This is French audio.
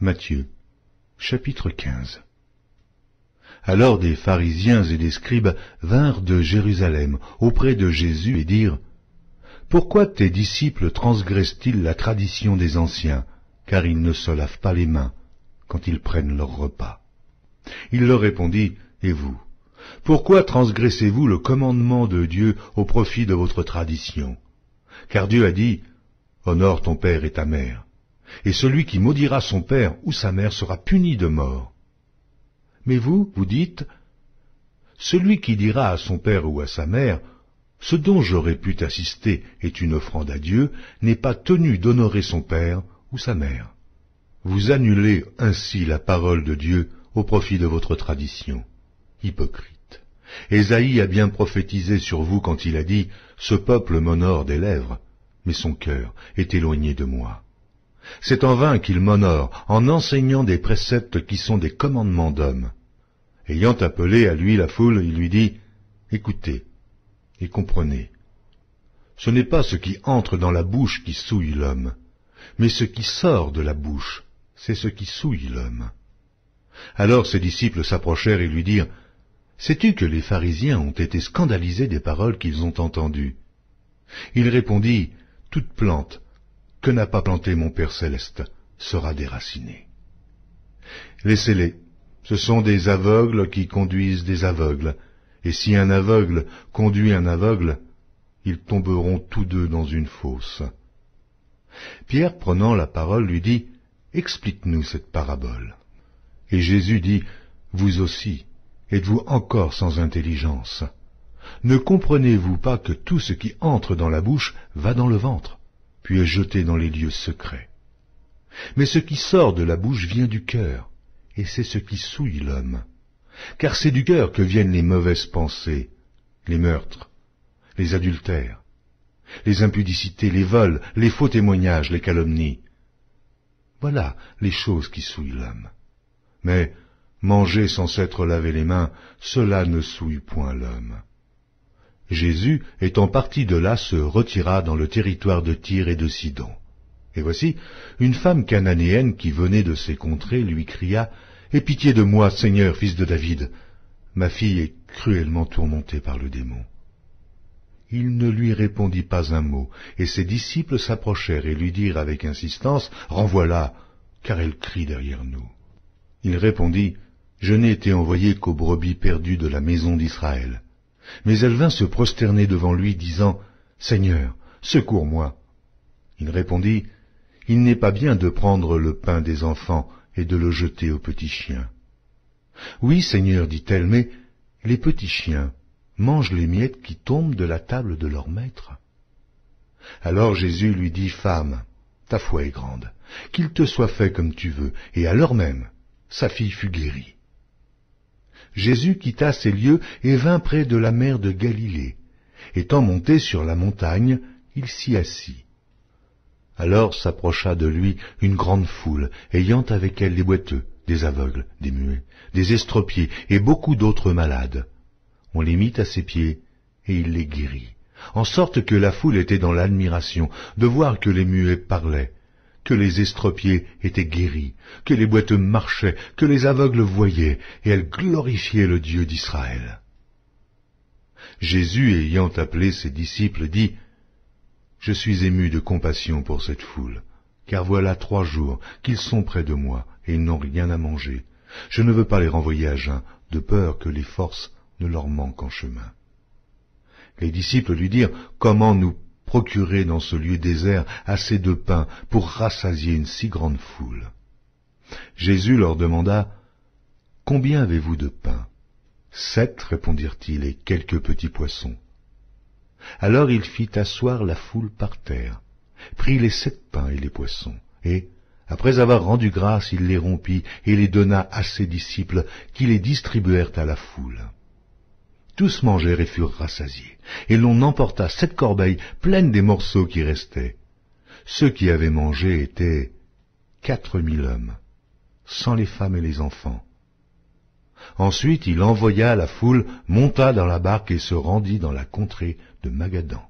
Matthieu, chapitre 15. Alors des pharisiens et des scribes vinrent de Jérusalem auprès de Jésus et dirent : Pourquoi tes disciples transgressent-ils la tradition des anciens, car ils ne se lavent pas les mains quand ils prennent leur repas? Il leur répondit : Et vous, pourquoi transgressez-vous le commandement de Dieu au profit de votre tradition? Car Dieu a dit : Honore ton père et ta mère, et celui qui maudira son père ou sa mère sera puni de mort. Mais vous, vous dites : Celui qui dira à son père ou à sa mère : Ce dont j'aurais pu t'assister est une offrande à Dieu, n'est pas tenu d'honorer son père ou sa mère. Vous annulez ainsi la parole de Dieu au profit de votre tradition. Hypocrite. Ésaïe a bien prophétisé sur vous quand il a dit : Ce peuple m'honore des lèvres, mais son cœur est éloigné de moi. C'est en vain qu'il m'honore en enseignant des préceptes qui sont des commandements d'hommes. Ayant appelé à lui la foule, il lui dit : Écoutez et comprenez. Ce n'est pas ce qui entre dans la bouche qui souille l'homme, mais ce qui sort de la bouche, c'est ce qui souille l'homme. Alors ses disciples s'approchèrent et lui dirent : Sais-tu que les pharisiens ont été scandalisés des paroles qu'ils ont entendues? Il répondit : Toute plante que n'a pas plantée mon Père céleste sera déracinée. Laissez-les, ce sont des aveugles qui conduisent des aveugles, et si un aveugle conduit un aveugle, ils tomberont tous deux dans une fosse. Pierre, prenant la parole, lui dit : Explique-nous cette parabole. Et Jésus dit : Vous aussi, êtes-vous encore sans intelligence? Ne comprenez-vous pas que tout ce qui entre dans la bouche va dans le ventre, puis est jeté dans les lieux secrets? Mais ce qui sort de la bouche vient du cœur, et c'est ce qui souille l'homme. Car c'est du cœur que viennent les mauvaises pensées, les meurtres, les adultères, les impudicités, les vols, les faux témoignages, les calomnies. Voilà les choses qui souillent l'homme. Mais manger sans s'être lavé les mains, cela ne souille point l'homme. Jésus, étant parti de là, se retira dans le territoire de Tyr et de Sidon. Et voici, une femme cananéenne qui venait de ces contrées lui cria : Aie pitié de moi, Seigneur, fils de David. Ma fille est cruellement tourmentée par le démon. Il ne lui répondit pas un mot, et ses disciples s'approchèrent et lui dirent avec insistance : Renvoie-la, car elle crie derrière nous. Il répondit : Je n'ai été envoyé qu'aux brebis perdues de la maison d'Israël. Mais elle vint se prosterner devant lui, disant : Seigneur, secours-moi. Il répondit : Il n'est pas bien de prendre le pain des enfants et de le jeter aux petits chiens. Oui, Seigneur, dit-elle, mais les petits chiens mangent les miettes qui tombent de la table de leur maître. Alors Jésus lui dit : Femme, ta foi est grande, qu'il te soit fait comme tu veux. Et à l'heure même, sa fille fut guérie. Jésus quitta ces lieux et vint près de la mer de Galilée. Étant monté sur la montagne, il s'y assit. Alors s'approcha de lui une grande foule, ayant avec elle des boiteux, des aveugles, des muets, des estropiés et beaucoup d'autres malades. On les mit à ses pieds, et il les guérit, en sorte que la foule était dans l'admiration de voir que les muets parlaient, que les estropiés étaient guéris, que les boiteux marchaient, que les aveugles voyaient, et elle glorifiait le Dieu d'Israël. Jésus, ayant appelé ses disciples, dit : Je suis ému de compassion pour cette foule, car voilà 3 jours qu'ils sont près de moi, et ils n'ont rien à manger. Je ne veux pas les renvoyer à jeun, de peur que les forces ne leur manquent en chemin. Les disciples lui dirent : Comment nous procurer dans ce lieu désert assez de pain pour rassasier une si grande foule? Jésus leur demanda : Combien avez-vous de pain? 7, répondirent-ils, et quelques petits poissons. Alors il fit asseoir la foule par terre, prit les 7 pains et les poissons, et, après avoir rendu grâce, il les rompit et les donna à ses disciples, qui les distribuèrent à la foule. Tous mangèrent et furent rassasiés, et l'on emporta 7 corbeilles pleines des morceaux qui restaient. Ceux qui avaient mangé étaient 4000 hommes, sans les femmes et les enfants. Ensuite il envoya la foule, monta dans la barque et se rendit dans la contrée de Magadan.